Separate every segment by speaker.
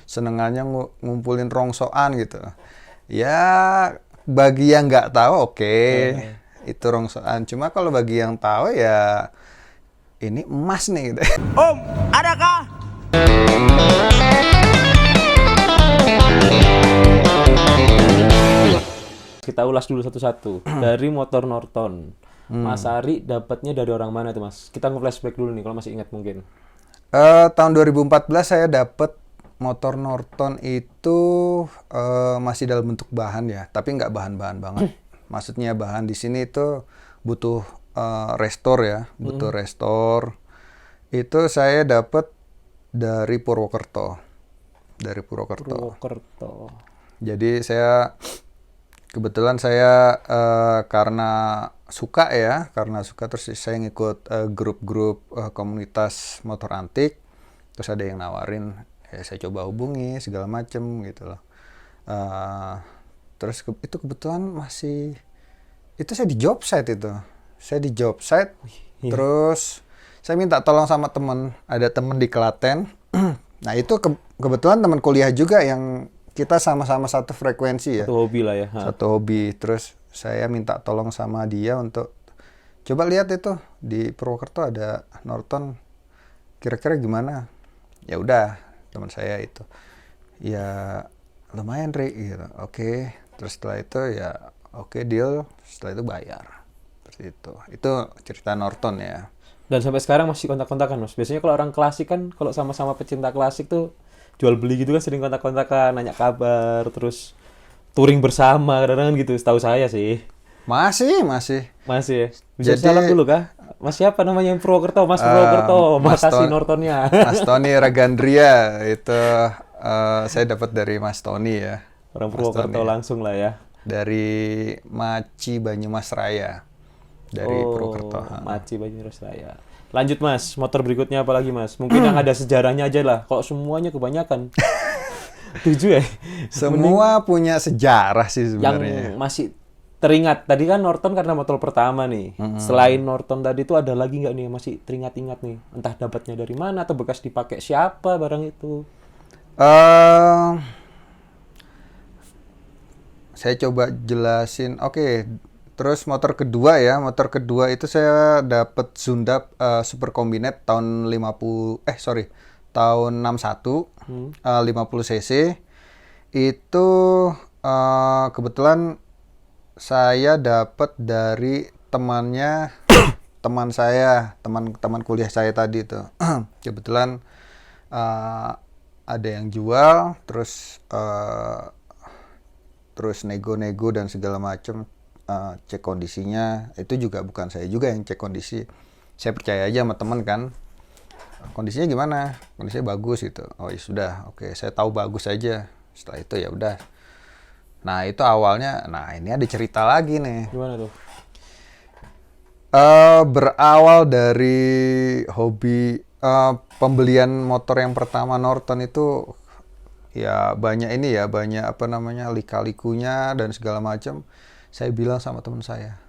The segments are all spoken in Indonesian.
Speaker 1: senengannya ngumpulin rongsokan gitu. Ya bagi yang nggak tahu oke, itu rongsokan. Cuma kalau bagi yang tahu ya ini emas nih gitu.
Speaker 2: Om, adakah?
Speaker 3: Kita ulas dulu satu-satu. Dari motor Norton. Mas Ari dapatnya dari orang mana tuh, Mas? Kita nge-flashback dulu nih kalau masih ingat mungkin.
Speaker 1: Tahun 2014 saya dapat motor Norton itu masih dalam bentuk bahan ya, tapi nggak bahan-bahan banget. Maksudnya bahan di sini itu butuh restore ya, butuh restore. Itu saya dapat dari Purwokerto. Dari Purwokerto.
Speaker 3: Purwokerto.
Speaker 1: Jadi kebetulan saya karena suka terus saya ngikut grup-grup komunitas motor antik, terus ada yang nawarin, ya saya coba hubungi segala macem gitu loh. Terus itu kebetulan itu saya di job site terus saya minta tolong sama ada temen di Klaten. Nah itu kebetulan teman kuliah juga yang kita sama-sama satu frekuensi ya.
Speaker 3: Satu hobi lah ya.
Speaker 1: Satu hobi. Terus saya minta tolong sama dia untuk coba lihat itu di Purwokerto ada Norton. Kira-kira gimana? Ya udah, teman saya itu. Ya lumayan, Ri gitu. Oke. Terus setelah itu ya oke, deal. Setelah itu bayar. Seperti itu. Itu cerita Norton ya.
Speaker 3: Dan sampai sekarang masih kontak-kontakan, Mas. Biasanya kalau orang klasik kan kalau sama-sama pecinta klasik tuh jual beli gitu kan sering kontak-kontakan, nanya kabar, terus touring bersama kadang-kadang gitu, setahu saya sih.
Speaker 1: Masih.
Speaker 3: Masih. Bisa
Speaker 1: Jadi,
Speaker 3: salam dulu kah? Mas siapa namanya yang Purwokerto? Mas Purwokerto. Makasih Nortonnya.
Speaker 1: Mas Tony Ragandria itu saya dapat dari Mas Tony ya.
Speaker 3: Orang
Speaker 1: Mas
Speaker 3: Purwokerto
Speaker 1: Tony.
Speaker 3: langsung lah ya.
Speaker 1: Dari Maci Banyumas Raya. Dari Purwokerto.
Speaker 3: Maci Banyumas Raya. Lanjut Mas, motor berikutnya apa lagi Mas? Mungkin yang ada sejarahnya aja lah. Kalau semuanya kebanyakan. 7 ya?
Speaker 1: Semua punya sejarah sih sebenarnya.
Speaker 3: Yang masih teringat. Tadi kan Norton karena motor pertama nih. Selain Norton tadi itu ada lagi nggak nih yang masih teringat-ingat nih? Entah dapatnya dari mana atau bekas dipakai siapa barang itu?
Speaker 1: Saya coba jelasin. Oke. Terus motor kedua itu saya dapat Zundap Super Combinate tahun 61 50 cc. Itu kebetulan saya dapat dari teman kuliah saya tadi itu. Kebetulan ada yang jual, terus nego-nego dan segala macam. Cek kondisinya, itu juga bukan saya juga yang cek kondisi, saya percaya aja sama teman kan, kondisinya gimana, kondisinya bagus gitu, oh ya sudah, oke, saya tahu bagus aja. Setelah itu ya udah. Nah itu awalnya, ini ada cerita lagi nih.
Speaker 3: Gimana tuh?
Speaker 1: Berawal dari hobi pembelian motor yang pertama Norton itu ya banyak lika-likunya dan segala macam. Saya bilang sama teman saya,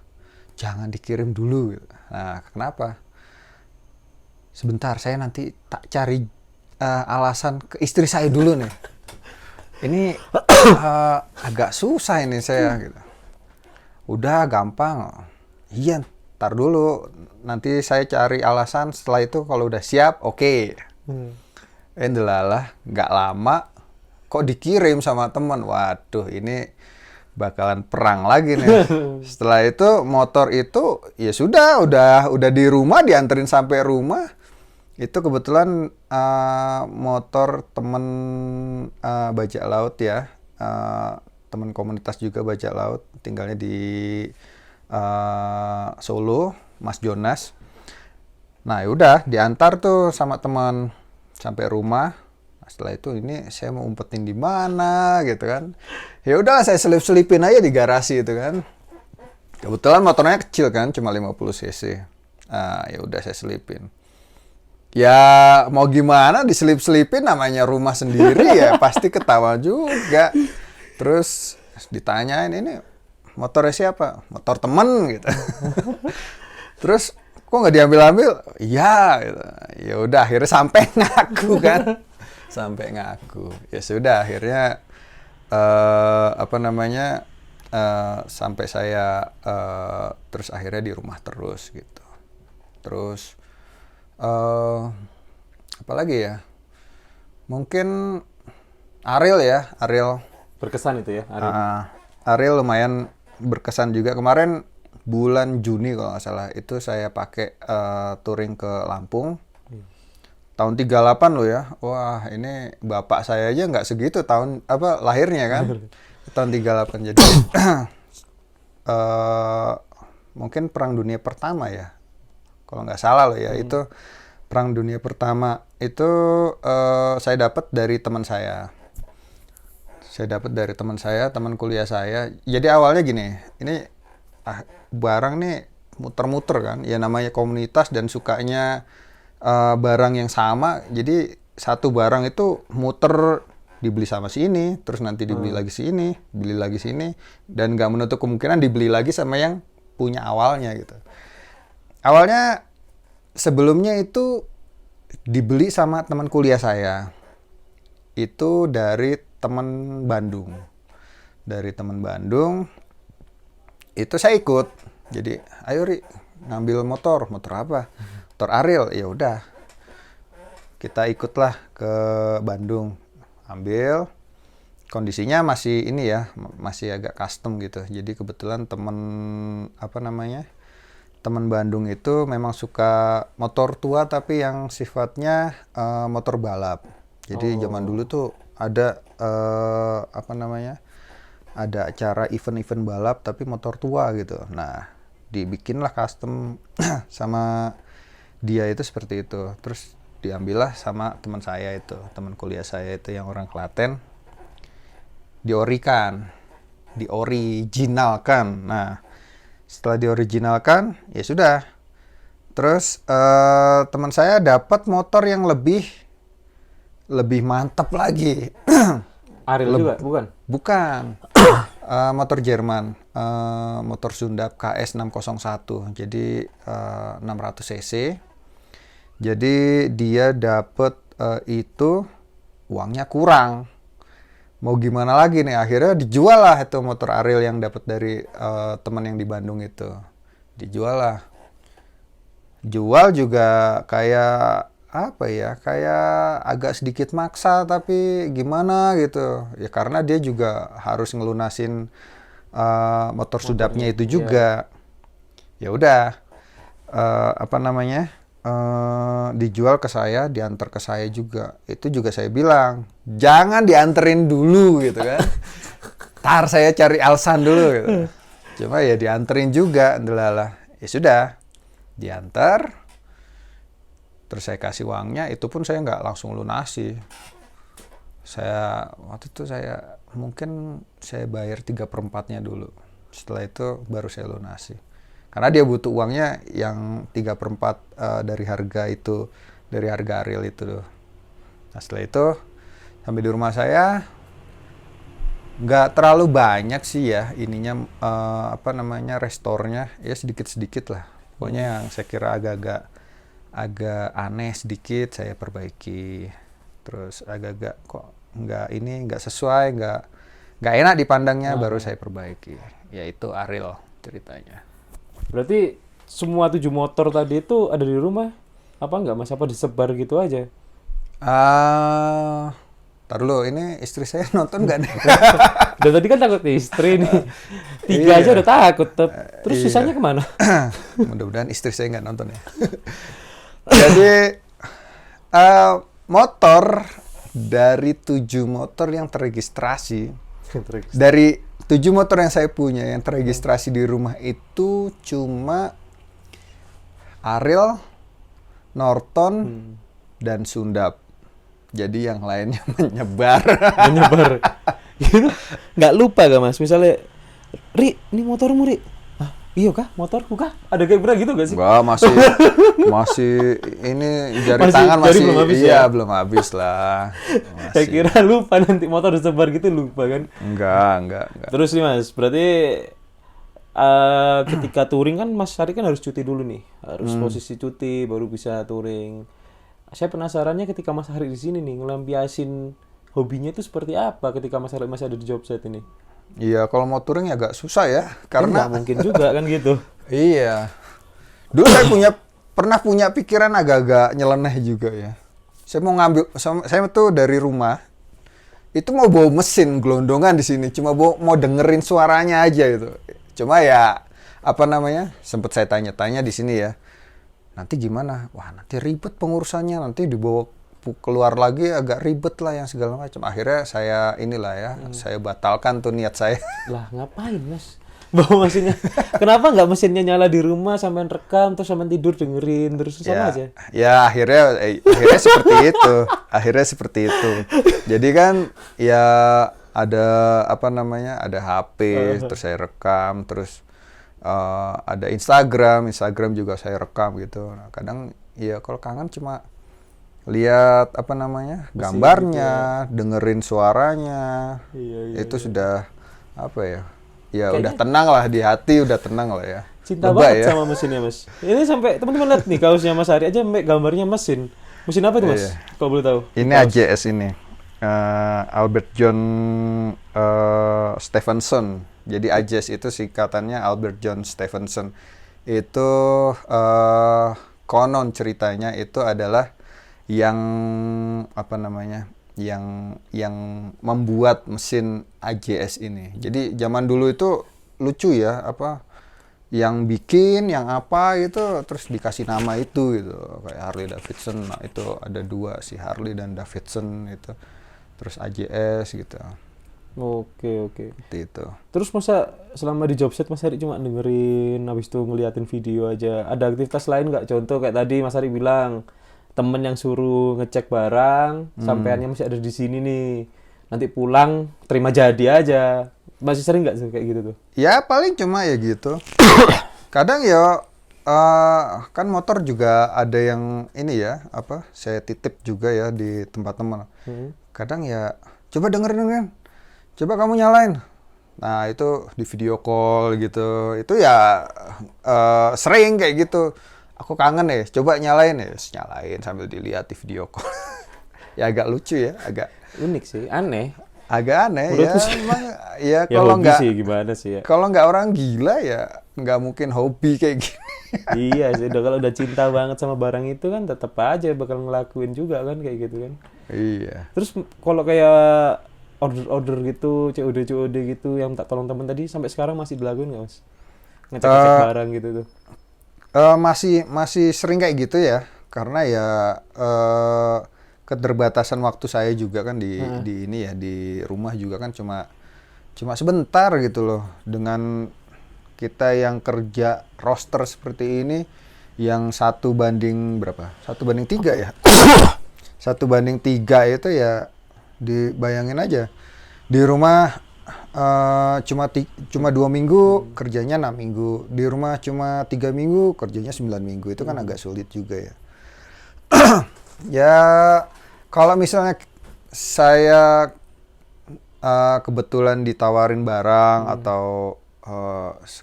Speaker 1: jangan dikirim dulu. Nah, kenapa? Sebentar, saya nanti tak cari alasan ke istri saya dulu nih. Ini agak susah ini saya. Gitu. Udah gampang. Iya, ntar dulu. Nanti saya cari alasan. Setelah itu kalau udah siap, oke. Delalah, nggak lama. Kok dikirim sama teman? Waduh, ini bakalan perang lagi nih. Setelah itu motor itu ya sudah di rumah, dianterin sampai rumah. Itu kebetulan motor temen bajak laut ya, temen komunitas juga bajak laut, tinggalnya di Solo, Mas Jonas. Nah udah diantar tuh sama teman sampai rumah. Setelah itu ini saya mau umpetin di mana gitu kan. Ya udah saya selip-selipin aja di garasi itu kan. Kebetulan motornya kecil kan, cuma 50 cc. Ya udah saya selipin. Ya mau gimana diselip-selipin, namanya rumah sendiri ya pasti ketawa juga. Terus ditanyain, ini motornya siapa? Motor temen gitu. Terus kok nggak diambil-ambil? Iya gitu. Ya udah akhirnya sampai ngaku kan. Sampai ngaku. Ya sudah, akhirnya sampai saya terus akhirnya di rumah terus gitu. Terus apa lagi ya? Mungkin Ariel ya, Ariel.
Speaker 3: Berkesan itu ya, Ari.
Speaker 1: Ariel lumayan berkesan juga. Kemarin bulan Juni kalau nggak salah, itu saya pakai touring ke Lampung. Tahun 38 loh ya. Wah, ini bapak saya aja nggak segitu tahun lahirnya kan. Tahun 38. Jadi mungkin Perang Dunia Pertama ya. Kalau nggak salah loh ya, itu Perang Dunia Pertama itu saya dapat dari teman saya. Teman kuliah saya. Jadi awalnya gini, ini barang nih muter-muter kan. Ya namanya komunitas dan sukanya barang yang sama. Jadi satu barang itu muter, dibeli sama sini, terus nanti dibeli lagi sini, beli lagi sini, dan nggak menutup kemungkinan dibeli lagi sama yang punya awalnya gitu. Awalnya sebelumnya itu dibeli sama teman kuliah saya. Itu dari teman Bandung. Itu saya ikut. Jadi, ayo Ri, ngambil motor apa? Motor Ariel. Ya udah. Kita ikutlah ke Bandung. Ambil. Kondisinya masih ini ya, masih agak custom gitu. Jadi kebetulan teman Bandung itu memang suka motor tua tapi yang sifatnya motor balap. Jadi zaman dulu tuh ada ada acara event-event balap tapi motor tua gitu. Nah, dibikinlah custom sama dia itu seperti itu. Terus diambillah sama teman kuliah saya itu yang orang Klaten. Dioriginalkan. Nah, setelah dioriginalkan, ya sudah. Terus teman saya dapat motor yang lebih mantap lagi. Leb-
Speaker 3: Ariel juga, bukan?
Speaker 1: Bukan. Motor Jerman. Motor Sundap KS 601. Jadi 600 cc. Jadi dia dapat itu uangnya kurang. Mau gimana lagi nih? Akhirnya dijual lah itu motor Ariel yang dapat dari teman yang di Bandung itu. Dijual lah. Jual juga kayak kayak agak sedikit maksa tapi gimana gitu. Ya karena dia juga harus ngelunasin motor Sundapnya itu juga. Ya udah. Dijual ke saya, diantar ke saya juga. Itu juga saya bilang, jangan dianterin dulu gitu kan. Ntar saya cari alasan dulu gitu. Cuma ya dianterin juga, ndelalah. Ya sudah, diantar. Terus saya kasih uangnya, itu pun saya nggak langsung lunasi. Waktu itu mungkin saya bayar 3/4-nya dulu. Setelah itu baru saya lunasi. Karena dia butuh uangnya yang 3/4 dari harga Ariel itu. Nah setelah itu sampai di rumah saya nggak terlalu banyak sih ya ininya restornya ya sedikit-sedikit lah. Pokoknya yang saya kira agak aneh sedikit saya perbaiki. Terus agak kok nggak sesuai, nggak enak dipandangnya baru saya perbaiki. Yaitu Ariel ceritanya.
Speaker 3: Berarti semua 7 motor tadi itu ada di rumah? Apa enggak Mas? Apa disebar gitu aja?
Speaker 1: Tar dulu, ini istri saya nonton nggak nih?
Speaker 3: Dan tadi kan takut istri nih. 3 aja udah takut. Terus sisanya kemana?
Speaker 1: Mudah-mudahan istri saya nggak nonton ya. Jadi, motor dari 7 motor yang terregistrasi, dari 7 motor yang saya punya yang terregistrasi di rumah itu cuma Ariel, Norton, dan Sundap. Jadi yang lainnya menyebar.
Speaker 3: Gitu. Nggak lupa gak Mas? Misalnya, Ri, ini motormu Ri. Ah, iya kah? Motorku kah? Ada kayak pernah gitu gak sih?
Speaker 1: Enggak, masih ini jari
Speaker 3: Masih-
Speaker 1: tangan
Speaker 3: jari
Speaker 1: masih
Speaker 3: belum habis
Speaker 1: iya
Speaker 3: ya?
Speaker 1: belum habis lah.
Speaker 3: Saya
Speaker 1: Masih.
Speaker 3: kira lupa nanti motor disebar gitu lupa kan.
Speaker 1: Enggak.
Speaker 3: Terus nih Mas, berarti ketika touring kan Mas Hari kan harus cuti dulu nih. Harus posisi cuti baru bisa touring. saya penasarannya ketika Mas Hari di sini nih ngelampiasin hobinya itu seperti apa ketika Mas Hari masih ada di job site ini?
Speaker 1: Iya, kalau mau touring agak susah ya,
Speaker 3: Kan
Speaker 1: karena
Speaker 3: nggak mungkin juga kan gitu.
Speaker 1: iya. Dulu saya pernah punya pikiran agak-agak nyeleneh juga ya. Saya mau ngambil, saya tuh dari rumah itu mau bawa mesin gelondongan di sini, cuma mau dengerin suaranya aja gitu. Cuma ya apa namanya, sempet saya tanya-tanya di sini ya. Nanti gimana? Wah, nanti ribet pengurusannya, nanti dibawa keluar lagi agak ribet lah yang segala macam. Akhirnya saya inilah ya, saya batalkan tuh niat saya.
Speaker 3: Lah ngapain Mas? Bawa mesinnya. Kenapa nggak mesinnya nyala di rumah sampai rekam terus sampai tidur dengerin terus sama aja?
Speaker 1: Ya akhirnya seperti itu. Akhirnya seperti itu. Jadi kan ya ada apa namanya? Ada HP, terus saya rekam, terus ada Instagram juga saya rekam gitu. Nah, kadang ya kalau kangen cuma lihat apa namanya? Gambarnya, dengerin suaranya.
Speaker 3: Iya.
Speaker 1: Itu sudah apa ya? Ya
Speaker 3: Kayaknya
Speaker 1: udah tenang lah di hati, udah tenang lah ya.
Speaker 3: cinta
Speaker 1: Lebay
Speaker 3: banget
Speaker 1: ya.
Speaker 3: sama mesinnya Mas. Ini sampai teman-teman lihat nih kaosnya Mas Hari aja sampai gambarnya mesin. Mesin apa itu Mas?
Speaker 1: Iya.
Speaker 3: Kalau boleh tahu.
Speaker 1: Ini
Speaker 3: Kaos.
Speaker 1: AJS ini. Albert John Stephenson. Jadi AJS itu singkatannya Albert John Stephenson. Itu konon ceritanya itu adalah yang apa namanya? Yang membuat mesin AJS ini. Jadi zaman dulu itu lucu ya, apa yang bikin, yang apa itu terus dikasih nama itu gitu. Kayak Harley Davidson. Nah, itu ada dua sih, Harley dan Davidson itu. Terus AJS gitu.
Speaker 3: Oke.
Speaker 1: Seperti itu.
Speaker 3: Terus masa selama di job site Mas Hari cuma dengerin habis itu ngeliatin video aja. Ada aktivitas lain nggak? Contoh kayak tadi Mas Hari bilang temen yang suruh ngecek barang, sampaiannya masih ada di sini nih. Nanti pulang terima jadi aja. Masih sering nggak sih kayak gitu tuh?
Speaker 1: Ya paling cuma ya gitu. Kadang ya kan motor juga ada yang ini ya, apa? Saya titip juga ya di tempat teman. Kadang ya coba dengerin. Coba kamu nyalain. Nah, itu di video call gitu. Itu ya sering kayak gitu. Aku kangen ya, coba nyalain ya, nyalain sambil dilihat di video call. Ya agak lucu ya, agak
Speaker 3: Unik sih, aneh.
Speaker 1: aneh ya.
Speaker 3: Menurutku sih.
Speaker 1: Emang ya
Speaker 3: Ya
Speaker 1: kalau
Speaker 3: hobi
Speaker 1: nggak
Speaker 3: sih gimana sih ya.
Speaker 1: kalau nggak orang gila ya nggak mungkin hobi kayak gini.
Speaker 3: Iya sih, kalau udah cinta banget sama barang itu kan tetap aja bakal ngelakuin juga kan kayak gitu kan.
Speaker 1: Iya.
Speaker 3: Terus kalau kayak order gitu, COD gitu yang tak tolong temen tadi sampai sekarang masih dilakuin nggak Mas? Ngecek-ngecek barang gitu tuh.
Speaker 1: Masih sering kayak gitu ya, karena ya keterbatasan waktu saya juga kan di ini ya, di rumah juga kan cuma sebentar gitu loh. Dengan kita yang kerja roster seperti ini, yang 1 banding berapa? 1 banding 3 ya. 1 banding 3 itu ya dibayangin aja. Di rumah cuma 2 minggu, kerjanya 6 minggu. Di rumah cuma 3 minggu, kerjanya 9 minggu. Itu kan agak sulit juga ya. Ya, kalau misalnya saya kebetulan ditawarin barang atau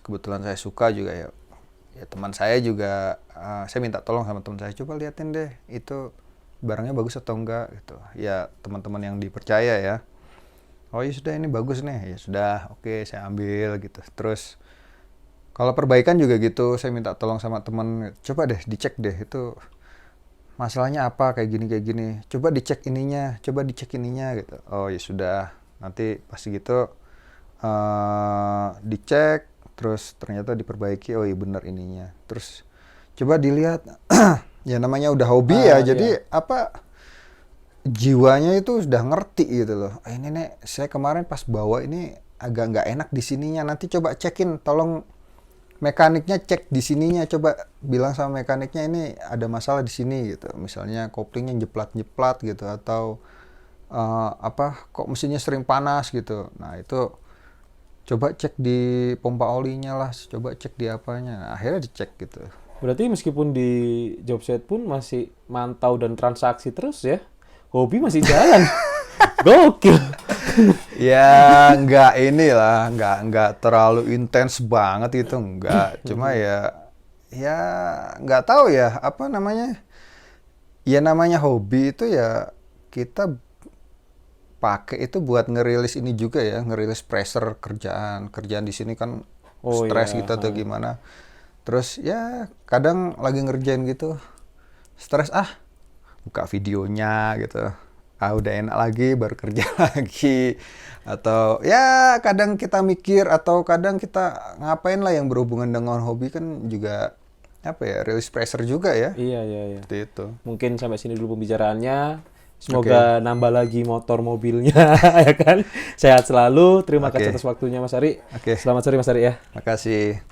Speaker 1: kebetulan saya suka juga ya teman saya juga saya minta tolong sama teman saya, coba liatin deh itu barangnya bagus atau enggak gitu. Ya teman-teman yang dipercaya ya. Oh ya sudah, ini bagus nih, ya sudah, oke, saya ambil gitu. Terus kalau perbaikan juga gitu, saya minta tolong sama teman, coba deh dicek deh itu masalahnya apa, kayak gini, coba dicek ininya gitu. Oh ya sudah, nanti pasti gitu dicek, terus ternyata diperbaiki, oh iya benar ininya. Terus coba dilihat, ya namanya udah hobi ya, jadi apa, jiwanya itu sudah ngerti gitu loh. Ini nih, saya kemarin pas bawa ini agak nggak enak di sininya. Nanti coba cekin, tolong mekaniknya cek di sininya. Coba bilang sama mekaniknya ini ada masalah di sini gitu. Misalnya koplingnya jeplat-jeplat gitu, atau apa, kok mesinnya sering panas gitu. Nah itu coba cek di pompa olinya lah, coba cek di apanya. Nah, akhirnya dicek gitu.
Speaker 3: Berarti meskipun di job site pun masih mantau dan transaksi terus ya. Hobi masih jalan. Gokil.
Speaker 1: Ya nggak terlalu intens banget itu, nggak. Cuma ya nggak tahu ya apa namanya. Ya namanya hobi itu ya kita pakai itu buat ngerilis ini juga ya, ngerilis pressure kerjaan. Kerjaan di sini kan
Speaker 3: Oh
Speaker 1: stres
Speaker 3: ya,
Speaker 1: gitu atau gimana. Terus ya kadang lagi ngerjain gitu, stres buka videonya gitu. Udah enak lagi baru kerja lagi. Atau ya kadang kita mikir atau kadang kita ngapain lah yang berhubungan dengan hobi kan juga apa ya, release pressure juga ya.
Speaker 3: iya, iya, iya.
Speaker 1: Seperti itu.
Speaker 3: Mungkin sampai sini dulu pembicaraannya.
Speaker 1: Oke.
Speaker 3: Semoga nambah lagi motor mobilnya, ya kan? Sehat selalu. Terima kasih
Speaker 1: Oke.
Speaker 3: atas waktunya Mas Ari.
Speaker 1: Oke.
Speaker 3: Selamat sore Mas Ari ya.
Speaker 1: Makasih.